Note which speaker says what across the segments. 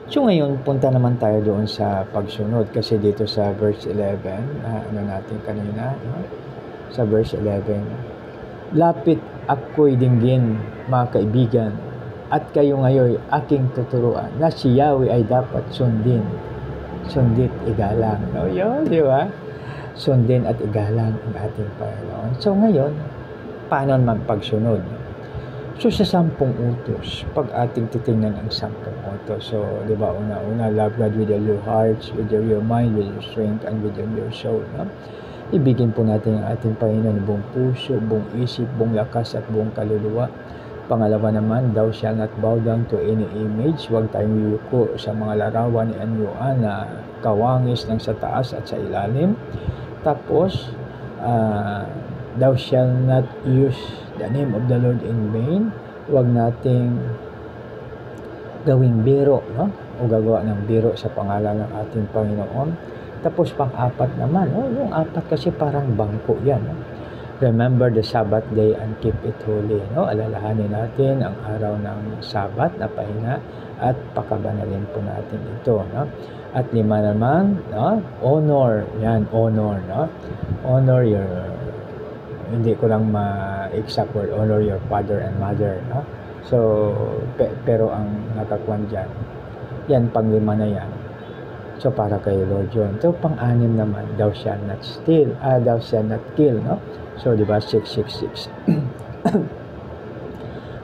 Speaker 1: So ngayon, punta naman tayo doon sa pagsunod kasi dito sa verse 11, ano natin kanina, no? Sa verse 11, lapit ako'y dinggin, mga kaibigan, at kayo ngayon aking tuturuan na si Yahweh ay dapat sundin. Sundit, igalang. No, yun, di ba? Sundin at igalang ang ating Panginoon. So ngayon, paano naman pagsunod? So sa 10 utos, pag ating titingnan ang 10 utos, so di ba una, love God with all your hearts, with all your mind, with your strength, and with all your soul. No? Ibigin po natin ang ating Panginoon buong puso, buong isip, buong lakas at buong kaluluwa. Pangalawa naman, thou shall not bow down to any image. Huwag tayong yuyuko sa mga larawan ni anyuan na kawangis ng sa taas at sa ilalim. Tapos, thou shall not use the name of the Lord in vain. Huwag nating gawing biro, no? O gagawa ng biro sa pangalan ng ating Panginoon. Tapos pang-apat naman, yung apat kasi parang bangko yan. No? Remember the Sabbath day and keep it holy. No? Alalahanin natin ang araw ng Sabat na pahinga at pakabanalin po natin ito. No? At 5 naman, no? Honor. Yan, honor. No? Honor your, hindi ko lang ma-exact word, honor your father and mother. No? So, pero ang nakakuan dyan, yan, 5 na yan. So, para kay Lord yun. So, 6 naman, thou shall not steal, thou shall not kill, no? So, di ba, 666.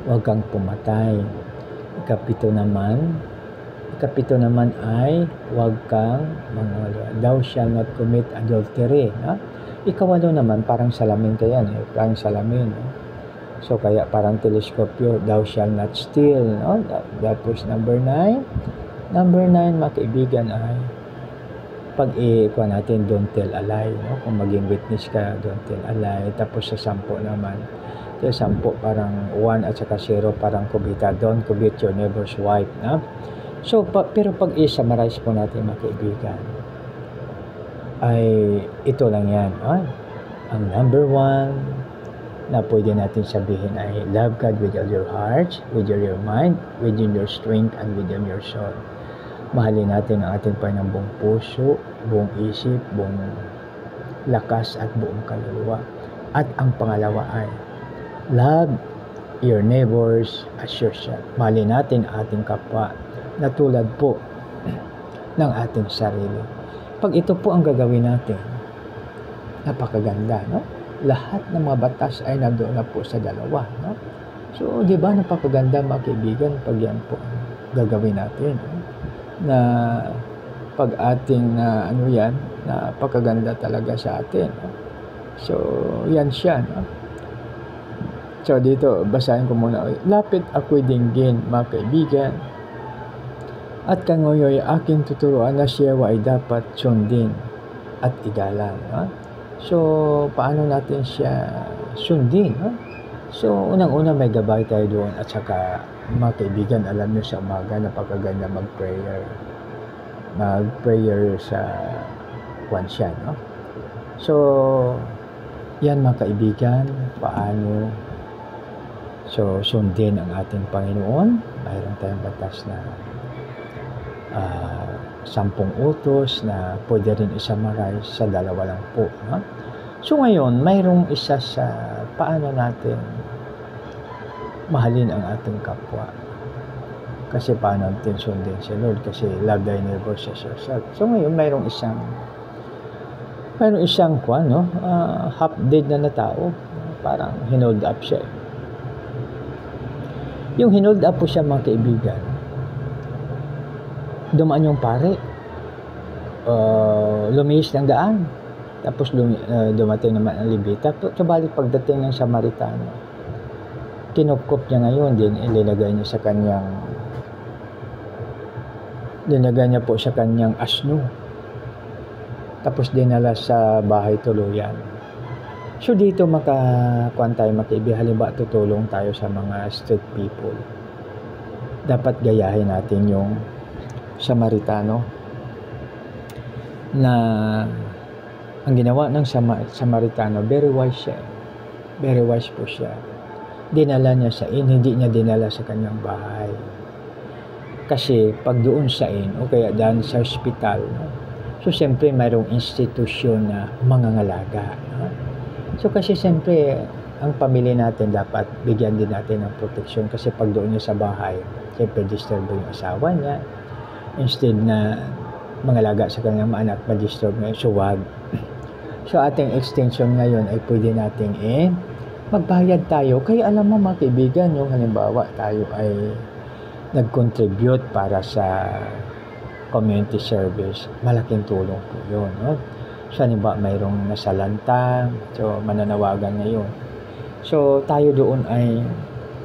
Speaker 1: Huwag kang pumatay. Ikapito naman ay, huwag kang mangolo. Thou shall not commit adultery, no? Ikawalo naman, parang salamin ka yan, parang salamin, no? So, kaya parang teleskopyo, thou shall not steal, no? Tapos, number 9, mga kaibigan ay, pag-iikuha natin, don't tell a lie, no? Kung maging witness ka, don't tell a lie. Tapos sa 10 naman, sa 10 parang 1 at saka 0 parang kubita, don't covet your neighbor's wife, no? So, pero pag i-summarize po natin, mga kaibigan, ay ito lang yan, no? Ang number 1 na pwede natin sabihin ay love God with all your heart, with all your mind, with all your strength, and with all your soul. Mahalin natin ang ating Panginoon buong puso, buong isip, buong lakas at buong kaluluwa. At ang pangalawa ay love your neighbors as yourself. Mahalin natin ang ating kapwa na tulad po ng ating sarili. Pag ito po ang gagawin natin, napakaganda, no? Lahat ng mga batas ay nandoon na po sa dalawa, no? So, di ba napakaganda, mga kaibigan, pag yan po ang gagawin natin, no? Na pag ating napakaganda talaga sa atin, no? So yan siya, no? So dito basahin ko muna, lapit ako'y dinggin, mga kaibigan, at kangoyoy aking tuturuan na siya ay dapat sundin at igalang, no? So paano natin siya sundin, no? So unang-una may gabay tayo doon, at saka mga kaibigan, alam nyo sa umaga napakaganda mag-prayer sa kwansya, no? So yan, mga kaibigan, paano so sundin ang ating Panginoon. Mayroon tayong batas na 10 utos na pwede rin i-summarize sa 2 lang po, no? So ngayon, mayroong isa sa paano natin mahalin ang ating kapwa. Kasi paano natin sundin si Lord? Kasi love thy neighbor as yourself. So ngayon, mayroong isang half dead na tao. Parang hinold up siya. Yung hinold up po siya, mga kaibigan, dumaan yung pare, lumihis ng daan, tapos dumating naman ang Levita. Subalit pagdating ng Samaritano, kinupkop niya ngayon din, ilinagay niya po sa kanyang asno. Tapos dinala sa bahay tuluyan. So dito makakuan tayo, halimbawa tutulong tayo sa mga street people. Dapat gayahin natin yung Samaritano na ang ginawa ng Samaritano, very wise siya. Very wise po siya. Dinala niya hindi niya dinala sa kanyang bahay. Kasi pag doon sa o kaya daan sa ospital, no? So siyempre mayroong institusyon na mangangalaga. No? So kasi siyempre ang pamilya natin dapat bigyan din natin ng proteksyon kasi pag doon niya sa bahay, siyempre disturb yung asawa niya. Instead na mangalaga sa kanyang mga anak, ma-disturb ngayon. So wag. So ating extension ngayon ay pwede nating magbayad tayo. Kaya alam mo mga kaibigan, yung halimbawa tayo ay nag-contribute para sa community service, malaking tulong po yun. No? So halimbawa mayroong nasalanta, so mananawagan ngayon. So tayo doon ay